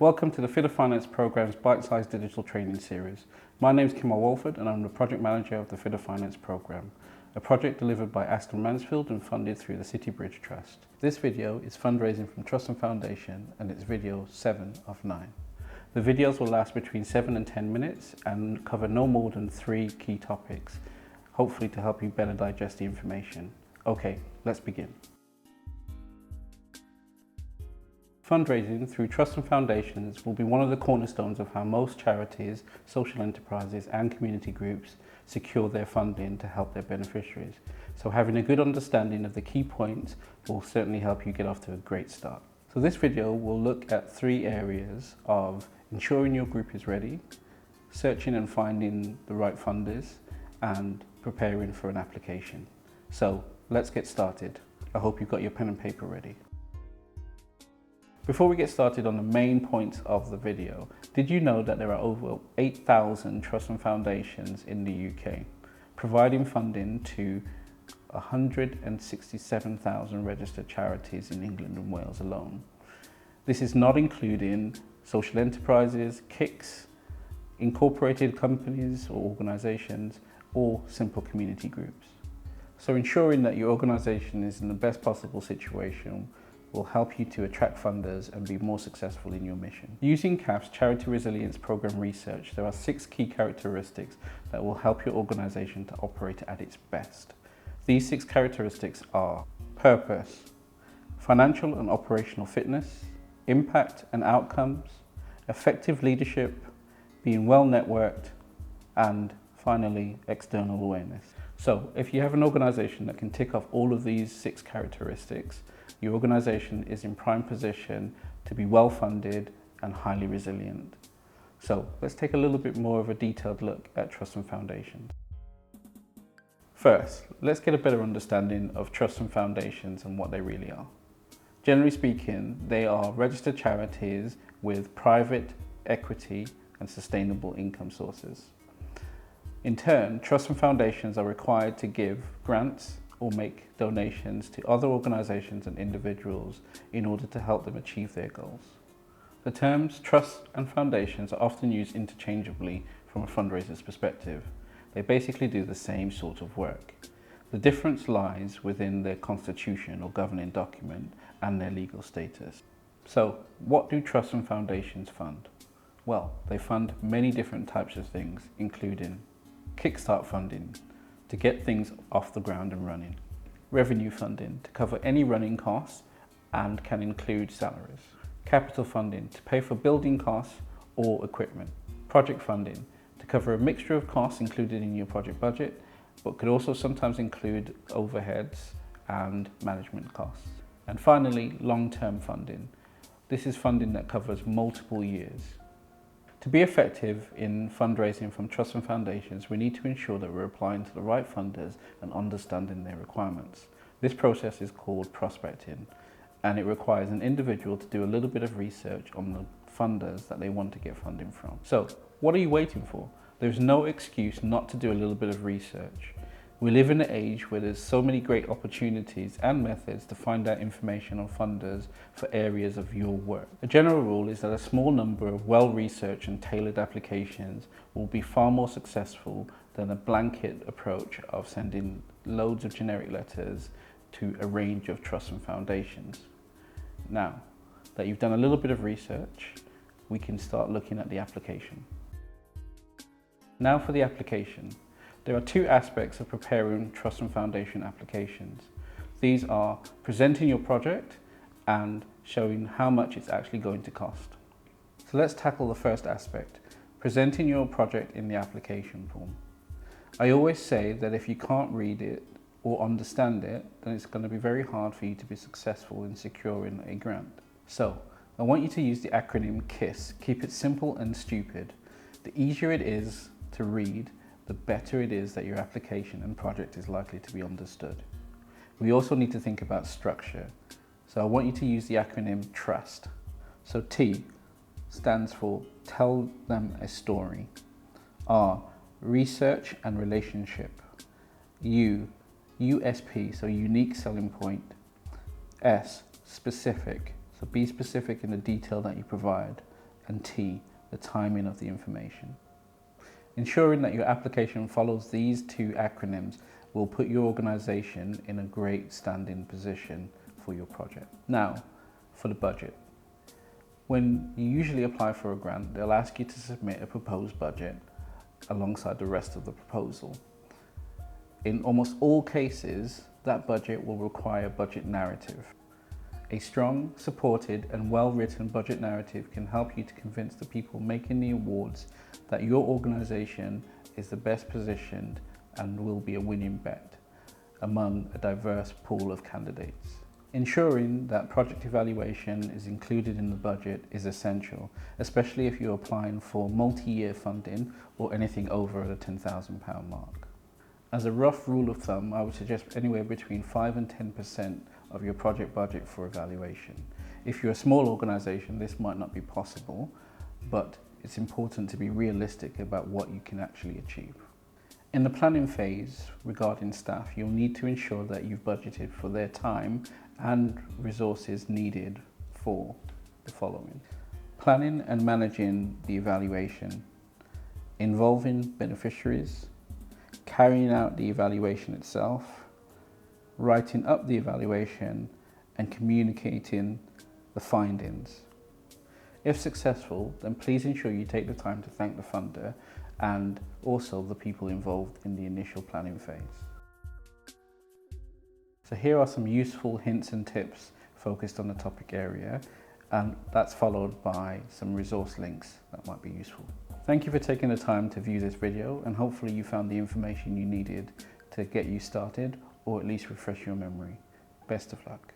Welcome to the Fit of Finance Programme's bite-sized digital training series. My name is Kimal Walford and I'm the Project Manager of the Fit of Finance Programme, a project delivered by Aston Mansfield and funded through the City Bridge Trust. This video is fundraising from Trust and Foundation and it's video 7 of 9. The videos will last between 7 and 10 minutes and cover no more than 3 key topics, hopefully to help you better digest the information. Okay, let's begin. Fundraising through trusts and foundations will be one of the cornerstones of how most charities, social enterprises and community groups secure their funding to help their beneficiaries. So having a good understanding of the key points will certainly help you get off to a great start. So this video will look at 3 areas of ensuring your group is ready, searching and finding the right funders, and preparing for an application. So let's get started. I hope you've got your pen and paper ready. Before we get started on the main points of the video, did you know that there are over 8,000 trusts and foundations in the UK, providing funding to 167,000 registered charities in England and Wales alone? This is not including social enterprises, KICs, incorporated companies or organisations, or simple community groups. So ensuring that your organisation is in the best possible situation will help you to attract funders and be more successful in your mission. Using CAF's Charity Resilience Programme research, there are 6 key characteristics that will help your organisation to operate at its best. These 6 characteristics are purpose, financial and operational fitness, impact and outcomes, effective leadership, being well networked, and finally, external awareness. So if you have an organisation that can tick off all of these 6 characteristics, your organisation is in prime position to be well funded and highly resilient. So let's take a little bit more of a detailed look at trusts and foundations. First, let's get a better understanding of trusts and foundations and what they really are. Generally speaking, they are registered charities with private equity and sustainable income sources. In turn, trusts and foundations are required to give grants or make donations to other organisations and individuals in order to help them achieve their goals. The terms trusts and foundations are often used interchangeably from a fundraiser's perspective. They basically do the same sort of work. The difference lies within their constitution or governing document and their legal status. So, what do trusts and foundations fund? Well, they fund many different types of things, including kickstart funding, to get things off the ground and running. Revenue funding, to cover any running costs and can include salaries. Capital funding, to pay for building costs or equipment. Project funding, to cover a mixture of costs included in your project budget, but could also sometimes include overheads and management costs. And finally, long-term funding. This is funding that covers multiple years. To be effective in fundraising from trusts and foundations, we need to ensure that we're applying to the right funders and understanding their requirements. This process is called prospecting, and it requires an individual to do a little bit of research on the funders that they want to get funding from. So, what are you waiting for? There's no excuse not to do a little bit of research. We live in an age where there's so many great opportunities and methods to find out information on funders for areas of your work. A general rule is that a small number of well-researched and tailored applications will be far more successful than a blanket approach of sending loads of generic letters to a range of trusts and foundations. Now that you've done a little bit of research, we can start looking at the application. Now for the application. There are 2 aspects of preparing trust and foundation applications. These are presenting your project and showing how much it's actually going to cost. So let's tackle the first aspect, presenting your project in the application form. I always say that if you can't read it or understand it, then it's going to be very hard for you to be successful in securing a grant. So I want you to use the acronym KISS. Keep it simple and stupid. The easier it is to read, the better it is that your application and project is likely to be understood. We also need to think about structure. So I want you to use the acronym TRUST. So T stands for tell them a story. R, research and relationship. U, USP, so unique selling point. S, specific, so be specific in the detail that you provide. and T, the timing of the information. Ensuring that your application follows these two acronyms will put your organisation in a great standing position for your project. Now, for the budget. When you usually apply for a grant, they'll ask you to submit a proposed budget alongside the rest of the proposal. In almost all cases, that budget will require a budget narrative. A strong, supported and well-written budget narrative can help you to convince the people making the awards that your organisation is the best positioned and will be a winning bet among a diverse pool of candidates. Ensuring that project evaluation is included in the budget is essential, especially if you're applying for multi-year funding or anything over the £10,000 mark. As a rough rule of thumb, I would suggest anywhere between 5 and 10% of your project budget for evaluation. If you're a small organisation, this might not be possible, but it's important to be realistic about what you can actually achieve. In the planning phase regarding staff, you'll need to ensure that you've budgeted for their time and resources needed for the following. Planning and managing the evaluation, involving beneficiaries, carrying out the evaluation itself, writing up the evaluation, and communicating the findings. If successful, then please ensure you take the time to thank the funder and also the people involved in the initial planning phase. So here are some useful hints and tips focused on the topic area, and that's followed by some resource links that might be useful. Thank you for taking the time to view this video, and hopefully you found the information you needed to get you started or at least refresh your memory. Best of luck.